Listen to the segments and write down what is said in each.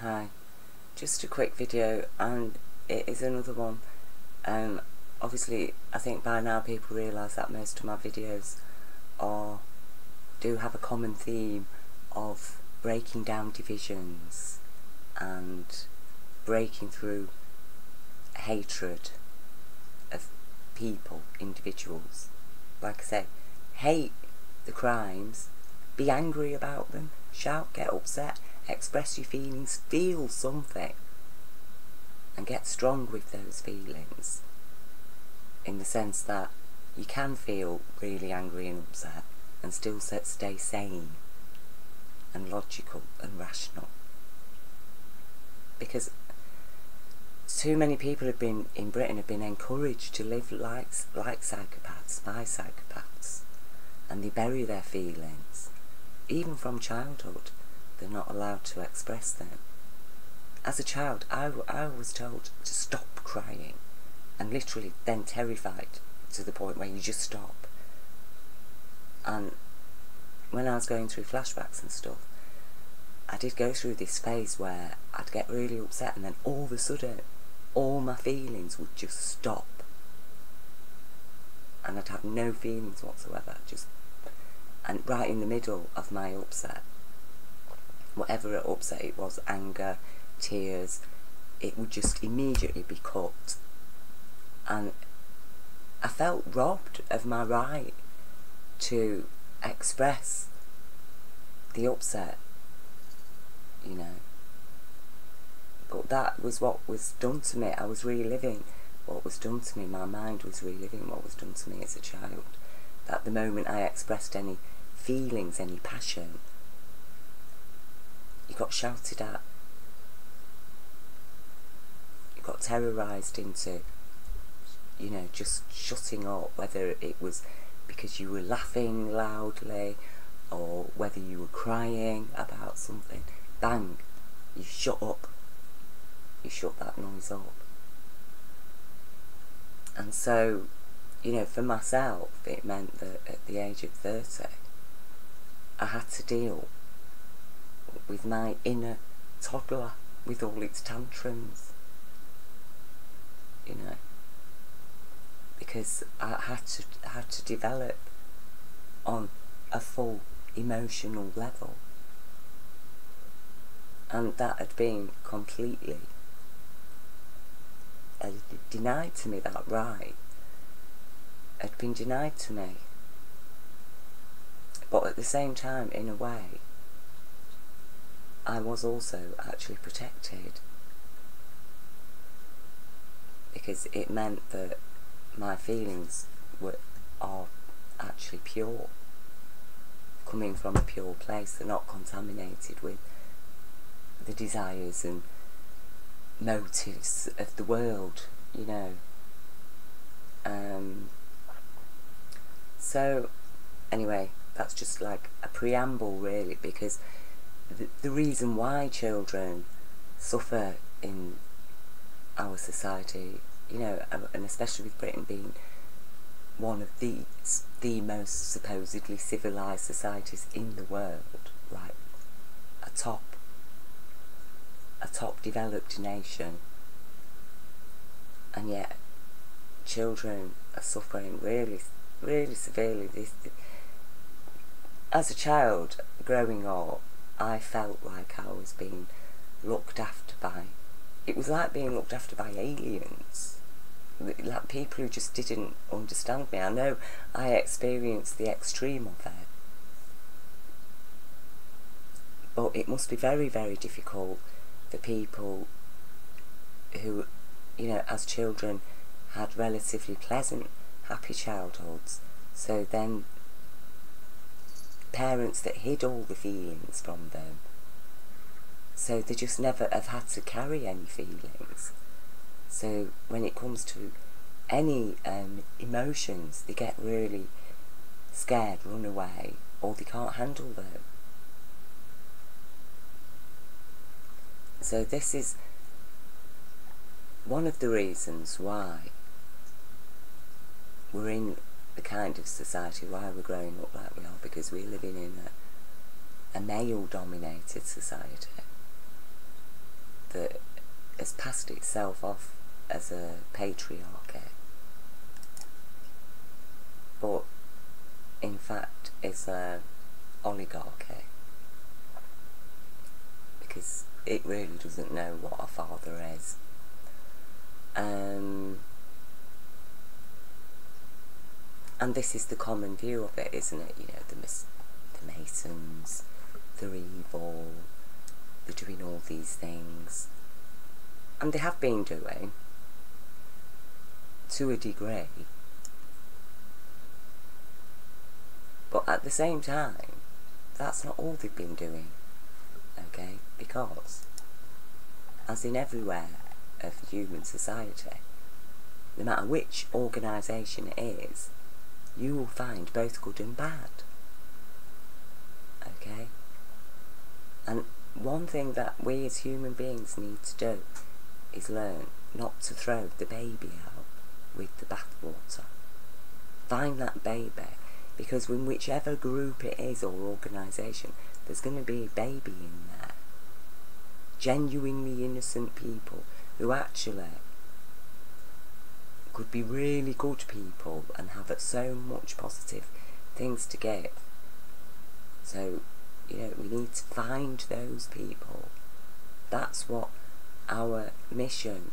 Hi, just a quick video, and it is another one. Obviously I think by now people realise that most of my videos do have a common theme of breaking down divisions and breaking through hatred of people, individuals. Like I say, hate the crimes, be angry about them, shout, get upset, express your feelings, feel something, and get strong with those feelings, in the sense that you can feel really angry and upset and still stay sane and logical and rational, because too many people in Britain have been encouraged to live like psychopaths, by psychopaths, and they bury their feelings. Even from childhood, they're not allowed to express them. As a child, I was told to stop crying, and literally then terrified to the point where you just stop. And when I was going through flashbacks and stuff, I did go through this phase where I'd get really upset, and then all of a sudden all my feelings would just stop, and I'd have no feelings whatsoever, and right in the middle of my upset, whatever upset it was, anger, tears, it would just immediately be cut. And I felt robbed of my right to express the upset, you know. But that was what was done to me. I was reliving what was done to me. My mind was reliving what was done to me as a child. That the moment I expressed any feelings, any passion, you got shouted at. You got terrorised into, you know, just shutting up, whether it was because you were laughing loudly or whether you were crying about something. Bang, you shut up. You shut that noise up. And so, you know, for myself, it meant that at the age of 30, I had to deal with my inner toddler with all its tantrums, you know, because I had to develop on a full emotional level, and that had been completely denied to me. That right had been denied to me. But at the same time, in a way, I was also actually protected, because it meant that my feelings are actually pure, coming from a pure place. They're not contaminated with the desires and motives of the world, you know. So anyway, that's just like a preamble, really, because the reason why children suffer in our society, you know, and especially with Britain being one of the most supposedly civilised societies in the world, like a top developed nation, and yet children are suffering really, really severely. As a child growing up, I felt like I was being looked after by, it was like being looked after by aliens, like people who just didn't understand me. I know I experienced the extreme of it, but it must be very, very difficult for people who, you know, as children had relatively pleasant, happy childhoods, so then parents that hid all the feelings from them, so they just never have had to carry any feelings. So when it comes to any emotions, they get really scared, run away, or they can't handle them. So this is one of the reasons why we're in the kind of society, why we're growing up like we are, because we're living in a male-dominated society. that has passed itself off as a patriarchy, but in fact it's a oligarchy, because it really doesn't know what a father is. And this is the common view of it, isn't it? You know, the Masons, they're evil, they're doing all these things. And they have been doing, to a degree. But at the same time, that's not all they've been doing, okay? Because, as in everywhere of human society, no matter which organisation it is, you will find both good and bad, okay? And one thing that we as human beings need to do is learn not to throw the baby out with the bathwater. Find that baby, because in whichever group it is or organisation, there's going to be a baby in there. Genuinely innocent people who actually could be really good people and have so much positive things to give. So, you know, we need to find those people. That's what our mission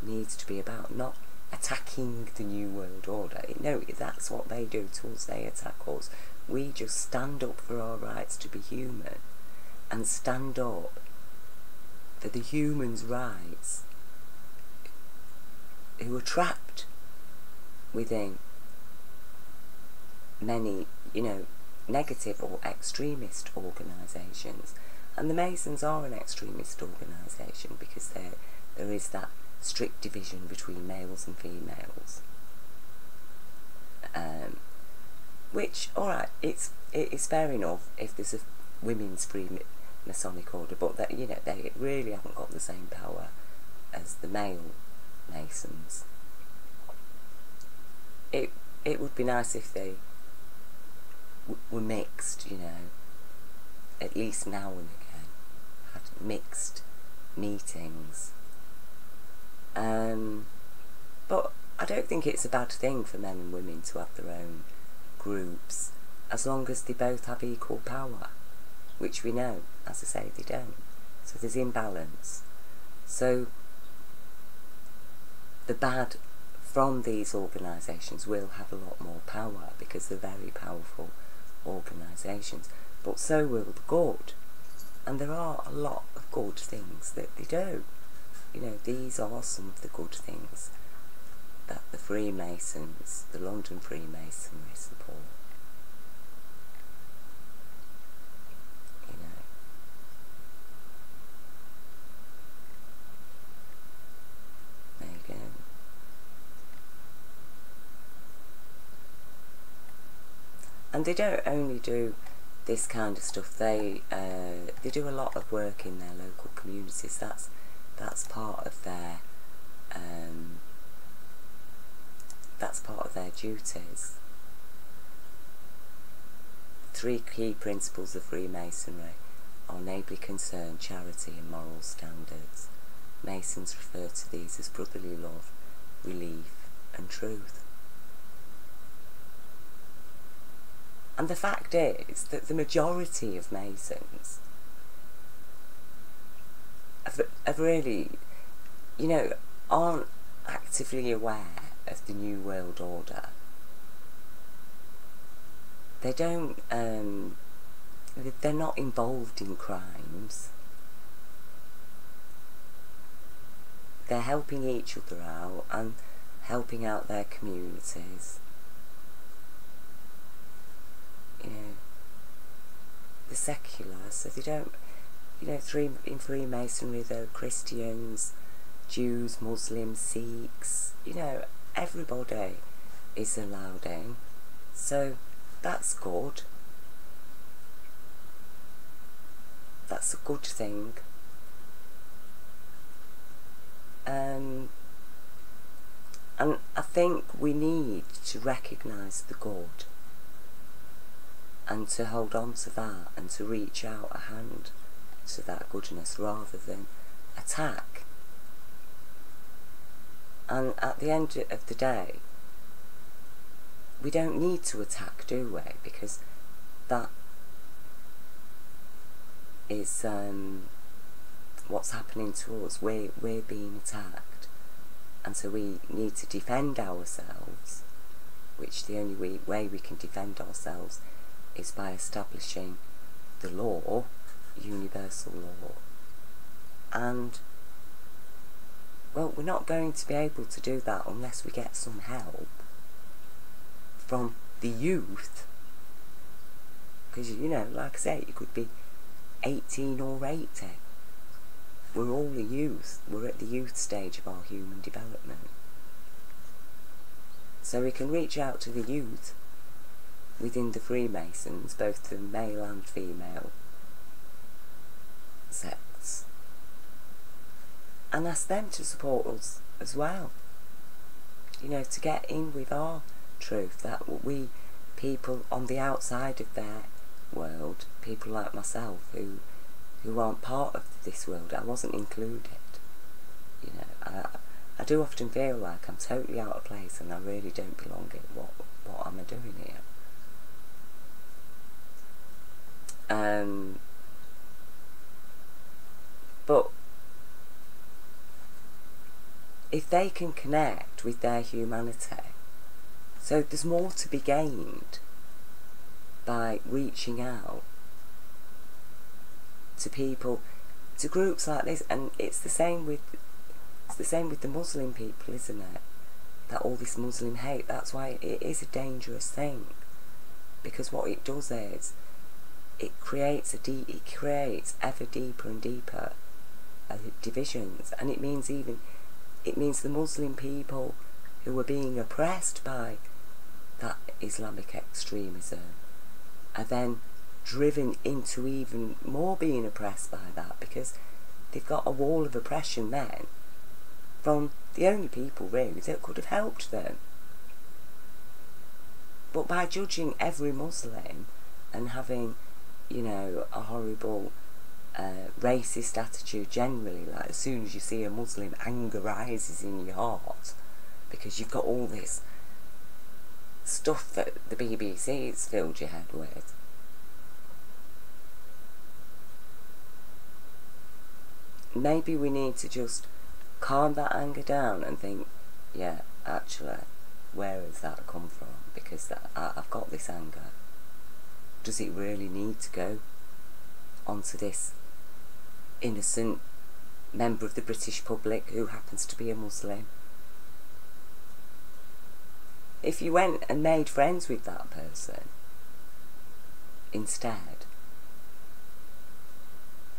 needs to be about, not attacking the New World Order. No, that's what they do to us, they attack us. We just stand up for our rights to be human, and stand up for the humans' rights who are trapped within many, you know, negative or extremist organisations. And the Masons are an extremist organisation, because there is that strict division between males and females. Which, alright, it is fair enough if there's a women's Freemasonic order, but that, you know, they really haven't got the same power as the male Masons. It would be nice if they were mixed, you know, at least now and again, had mixed meetings. But I don't think it's a bad thing for men and women to have their own groups, as long as they both have equal power, which we know, as I say, they don't. So there's imbalance. So the bad from these organisations will have a lot more power, because they're very powerful organisations, but so will the good. And there are a lot of good things that they do. You know, these are some of the good things that the Freemasons, the London Freemasonry, support. You know. There you go. And they don't only do this kind of stuff, they do a lot of work in their local communities. That's part of their duties. 3 key principles of Freemasonry are neighbourly concern, charity and moral standards. Masons refer to these as brotherly love, relief and truth. And the fact is that the majority of Masons have really, you know, aren't actively aware of the New World Order. They don't, they're not involved in crimes. They're helping each other out and helping out their communities. You know, they're secular, so they don't, you know, in Freemasonry there are Christians, Jews, Muslims, Sikhs, you know, everybody is allowed in, so that's good. That's a good thing. And I think we need to recognise the good and to hold on to that and to reach out a hand to that goodness, rather than attack. And at the end of the day, we don't need to attack, do we? Because that is what's happening to us. We're being attacked, and so we need to defend ourselves, which the only way we can defend ourselves is by establishing the law, universal law. And, well, we're not going to be able to do that unless we get some help from the youth. Because, you know, like I say, you could be 18 or 80. We're all the youth. We're at the youth stage of our human development. So we can reach out to the youth within the Freemasons, both the male and female sects, and ask them to support us as well. You know, to get in with our truth, that we, people on the outside of their world, people like myself who aren't part of this world, I wasn't included. You know, I do often feel like I'm totally out of place and I really don't belong here. What am I doing here? But if they can connect with their humanity, so there's more to be gained by reaching out to people, to groups like this. And it's the same with the Muslim people, isn't it? That all this Muslim hate, that's why it is a dangerous thing, because what it does is it creates ever deeper and deeper divisions, and it means the Muslim people who are being oppressed by that Islamic extremism are then driven into even more being oppressed by that, because they've got a wall of oppression then from the only people really that could have helped them. But by judging every Muslim and having, you know, a horrible racist attitude generally, like as soon as you see a Muslim, anger rises in your heart because you've got all this stuff that the BBC's filled your head with. Maybe we need to just calm that anger down and think, yeah, actually, where has that come from? Because I've got this anger. Does it really need to go onto this innocent member of the British public who happens to be a Muslim? If you went and made friends with that person instead,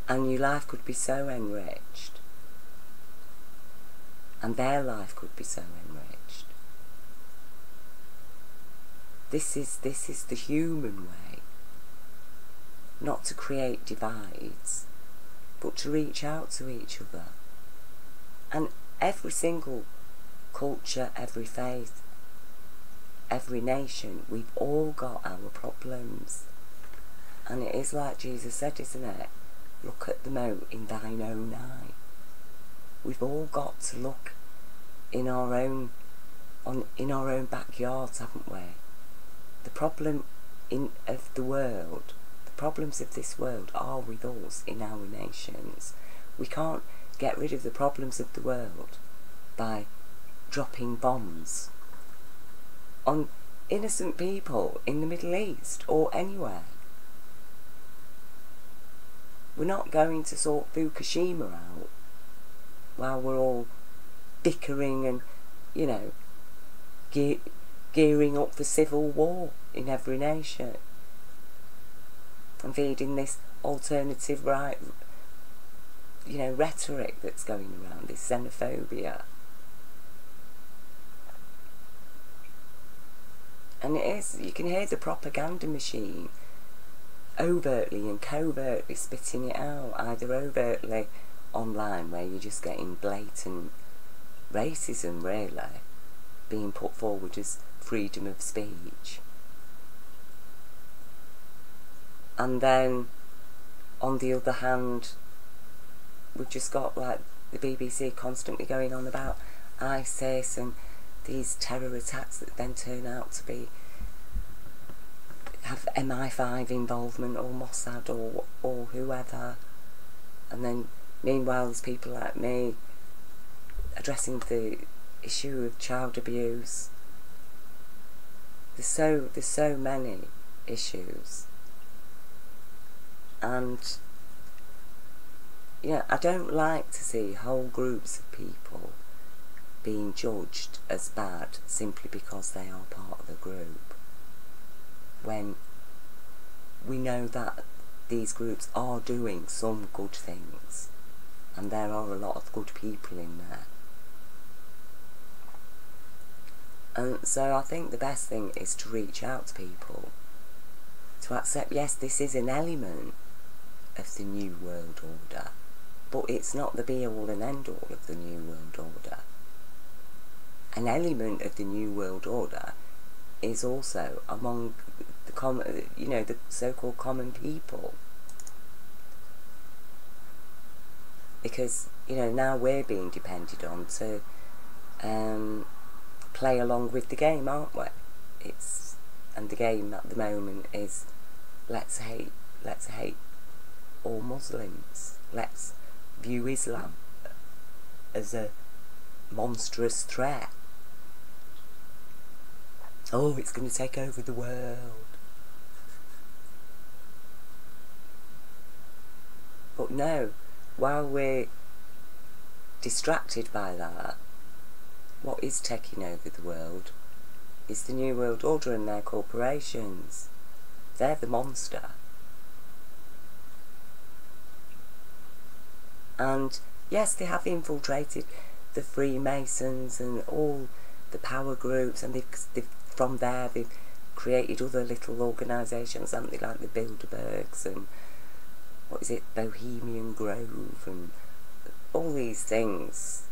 and your life could be so enriched, and their life could be so enriched. This is the human way. Not to create divides, but to reach out to each other. And every single culture, every faith, every nation, we've all got our problems. And it is like Jesus said, isn't it? Look at the mote in thine own eye. We've all got to look in our own backyards, haven't we? The problem of the world, the problems of this world are with us in our nations. We can't get rid of the problems of the world by dropping bombs on innocent people in the Middle East or anywhere. We're not going to sort Fukushima out while we're all bickering and, you know, gearing up for civil war in every nation and feeding this alternative right, you know, rhetoric that's going around, this xenophobia. And it is, you can hear the propaganda machine overtly and covertly spitting it out, either overtly online where you're just getting blatant racism really being put forward as freedom of speech, and then on the other hand we've just got like the BBC constantly going on about ISIS and these terror attacks that then turn out to have MI5 involvement or Mossad or whoever, and then meanwhile there's people like me addressing the issue of child abuse. There's so many issues, and yeah, I don't like to see whole groups of people being judged as bad simply because they are part of a group, when we know that these groups are doing some good things and there are a lot of good people in there. And so I think the best thing is to reach out to people, to accept, yes, this is an element of the New World Order, but it's not the be-all and end-all of the New World Order. An element of the New World Order is also among the common, the so-called common people. Because, now we're being depended on to play along with the game, aren't we? And the game at the moment is let's hate all Muslims. Let's view Islam as a monstrous threat. Oh, it's going to take over the world. But no, while we're distracted by that, what is taking over the world is the New World Order and their corporations. They're the monster. And yes, they have infiltrated the Freemasons and all the power groups, and from there they've created other little organisations, haven't they, like the Bilderbergs and Bohemian Grove and all these things,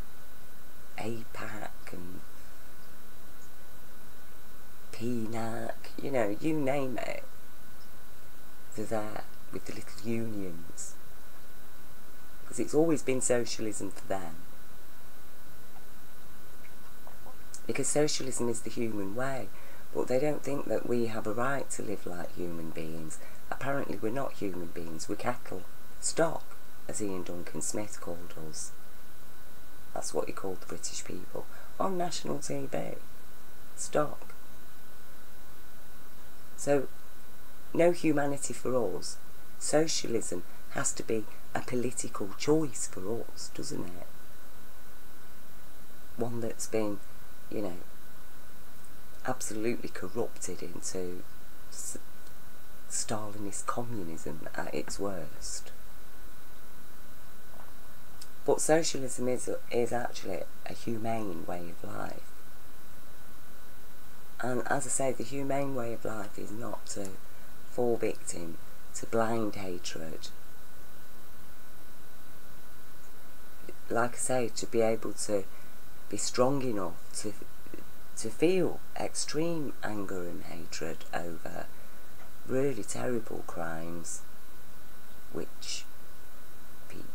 APAC and PNAC, you name it, they're there with the little unions, because it's always been socialism for them, because socialism is the human way, but they don't think that we have a right to live like human beings. Apparently we're not human beings, we're cattle, stock, as Ian Duncan Smith called us. That's what he called the British people on national TV. Stock. So, no humanity for us. Socialism has to be a political choice for us, doesn't it? One that's been, absolutely corrupted into Stalinist communism at its worst. But socialism is actually a humane way of life. And as I say, the humane way of life is not to fall victim to blind hatred. Like I say, to be able to be strong enough to feel extreme anger and hatred over really terrible crimes, which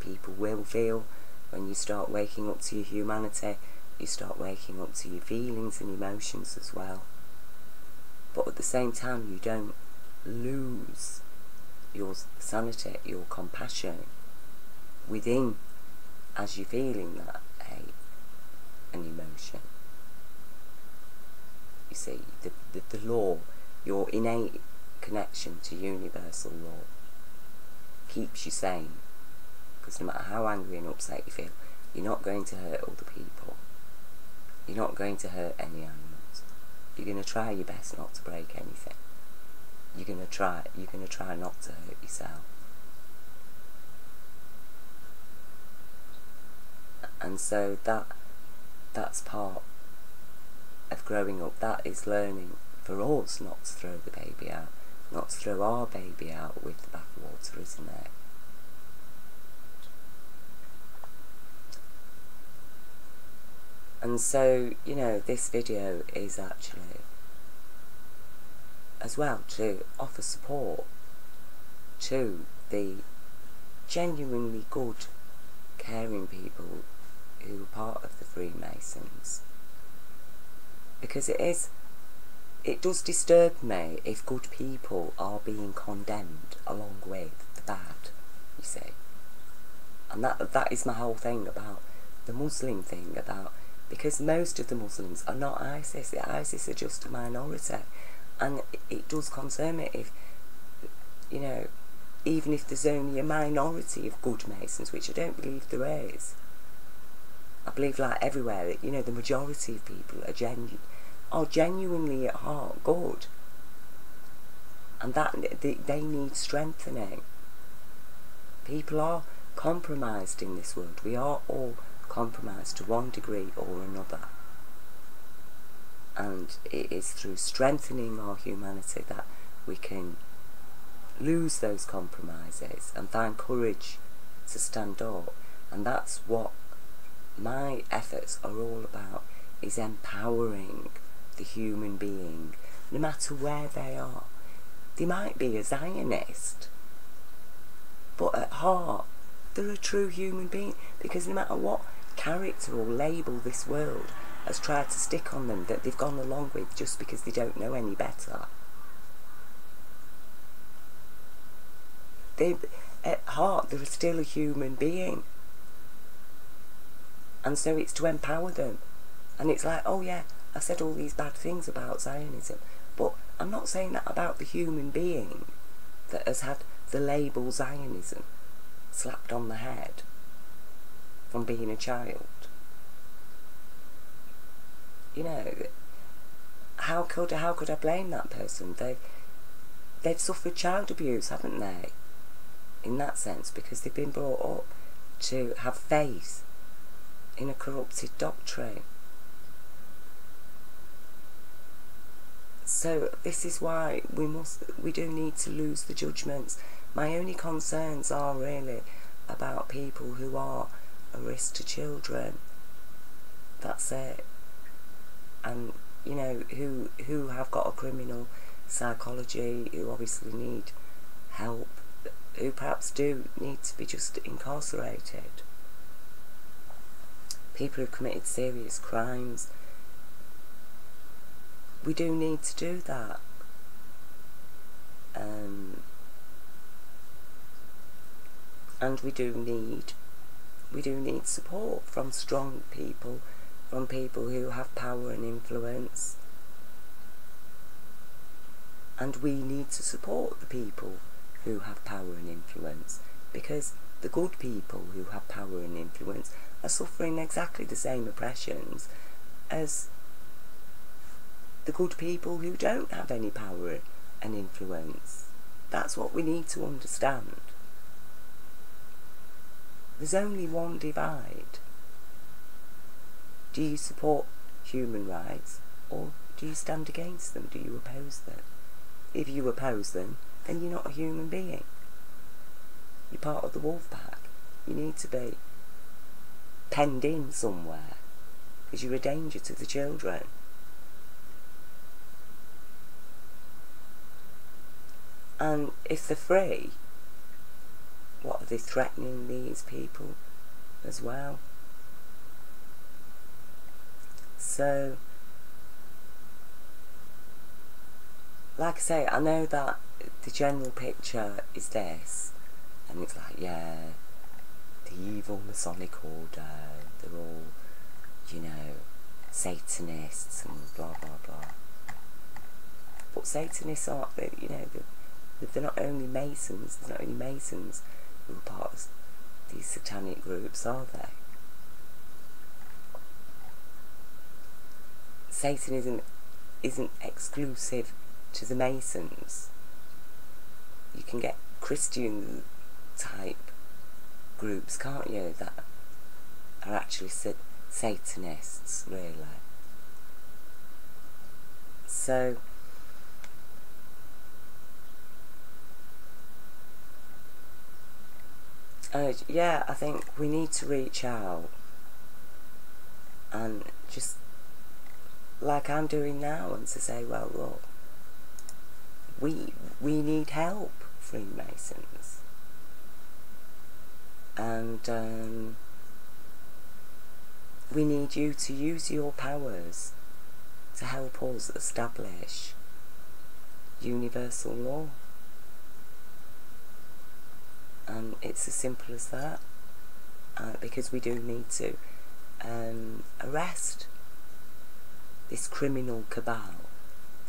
people will feel when you start waking up to your humanity. You start waking up to your feelings and emotions as well. But at the same time, you don't lose your sanity, your compassion within as you're feeling that hate and emotion. You see, the law, your innate connection to universal law keeps you sane, because no matter how angry and upset you feel, you're not going to hurt other people, you're not going to hurt any animals, you're going to try your best not to break anything, you're going to try not to hurt yourself. And so that's part of growing up. That is learning for us not to throw the baby out, not to throw our baby out with the bathwater, isn't it? And so, this video is actually as well to offer support to the genuinely good caring people who are part of the Freemasons, because it does disturb me if good people are being condemned along with the bad, you see. And that is my whole thing about the Muslim thing, because most of the Muslims are not ISIS. ISIS are just a minority, and it does concern me if, you know, even if there's only a minority of good Masons, which I don't believe there is. I believe, like everywhere, that, you know, the majority of people are genuinely at heart good, and that they need strengthening. People are compromised in this world. We are all compromised to one degree or another, and it is through strengthening our humanity that we can lose those compromises and find courage to stand up. And that's what my efforts are all about, is empowering the human being, no matter where they are. They might be a Zionist, but at heart they're a true human being, because no matter what character or label this world has tried to stick on them that they've gone along with just because they don't know any better, at heart they're still a human being. And so it's to empower them. And it's like, oh yeah, I've said all these bad things about Zionism, but I'm not saying that about the human being that has had the label Zionism slapped on the head from being a child. You know, how could I blame that person? They've suffered child abuse, haven't they? In that sense, because they've been brought up to have faith in a corrupted doctrine. So this is why we do need to lose the judgments. My only concerns are really about people who are a risk to children. That's it. And, you know, who have got a criminal psychology, who obviously need help, who perhaps do need to be just incarcerated. People who've committed serious crimes. We do need to do that. And we do need support from strong people, from people who have power and influence. And we need to support the people who have power and influence, because the good people who have power and influence are suffering exactly the same oppressions as the good people who don't have any power and influence. That's what we need to understand. There's only one divide. Do you support human rights, or do you stand against them? Do you oppose them? If you oppose them, then you're not a human being. You're part of the wolf pack. You need to be penned in somewhere, because you're a danger to the children. And if they're free, what, are they threatening these people as well? So, like I say, I know that the general picture is this, and it's like, yeah, the evil Masonic order, they're all, you know, Satanists and blah blah blah. But Satanists aren't, you know, they're not only Masons, there's not only Masons who are part of these satanic groups, are they? Satanism isn't exclusive to the Masons. You can get Christian type groups, can't you, that are actually Satanists, really. So yeah, I think we need to reach out and just, like I'm doing now, and to say, well, look, we need help, Freemasons. And we need you to use your powers to help us establish universal law. And it's as simple as that, because we do need to arrest this criminal cabal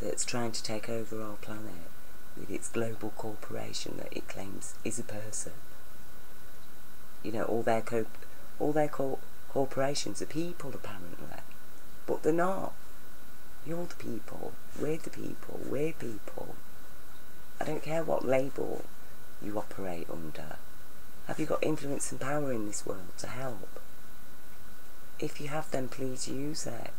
that's trying to take over our planet with its global corporation that it claims is a person. You know, all their corporations are people, apparently, but they're not. You're the people, we're the people, we're people. I don't care what label you operate under. Have you got influence and power in this world to help? If you have, then please use it.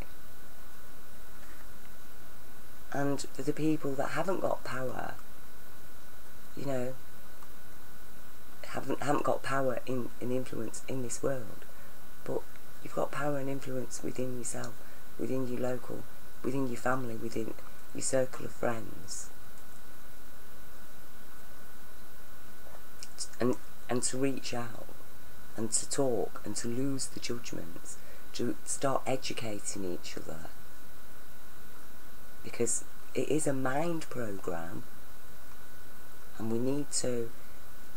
And for the people that haven't got power, you know, haven't got power and influence in this world, but you've got power and influence within yourself, within your local, within your family, within your circle of friends. And to reach out, and to talk, and to lose the judgments, to start educating each other. Because it is a mind program, and we need to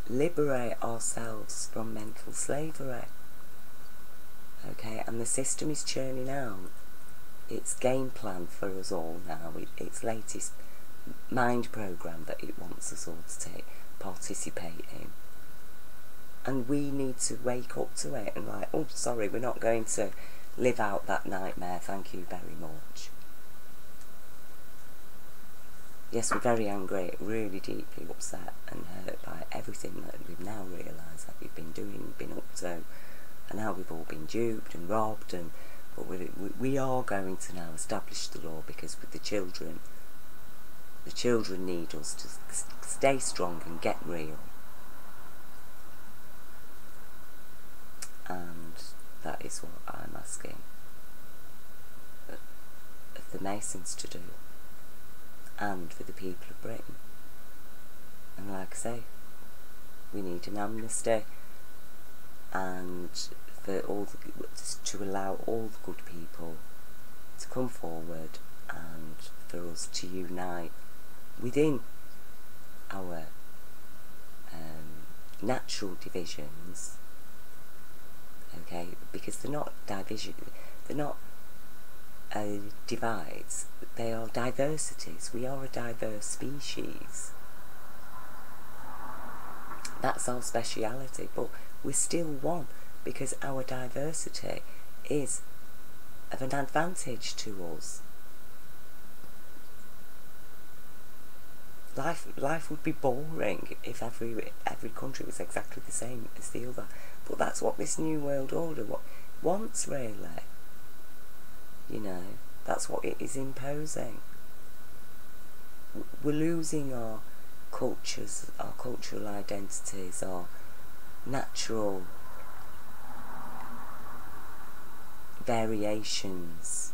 liberate ourselves from mental slavery. Okay, and the system is churning out its game plan for us all now, its latest mind program that it wants us all to participate in. And we need to wake up to it and like, oh, sorry, we're not going to live out that nightmare, thank you very much. Yes, we're very angry, really deeply upset and hurt by everything that we've now realised that we've been doing, been up to, and how we've all been duped and robbed, but we are going to now establish the law, because with the children need us to stay strong and get real. And that is what I'm asking of the Masons to do, and for the people of Britain. And like I say, we need an amnesty, and for to allow all the good people to come forward, and for us to unite within our natural divisions. Okay, because they're not divides, they are diversities. We are a diverse species. That's our speciality, but we're still one, because our diversity is of an advantage to us. Life would be boring if every country was exactly the same as the other. But that's what this New World Order wants, really. You know, that's what it is imposing. We're losing our cultures, our cultural identities, our natural variations.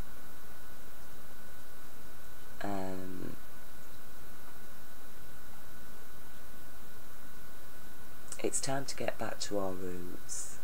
It's time to get back to our roots.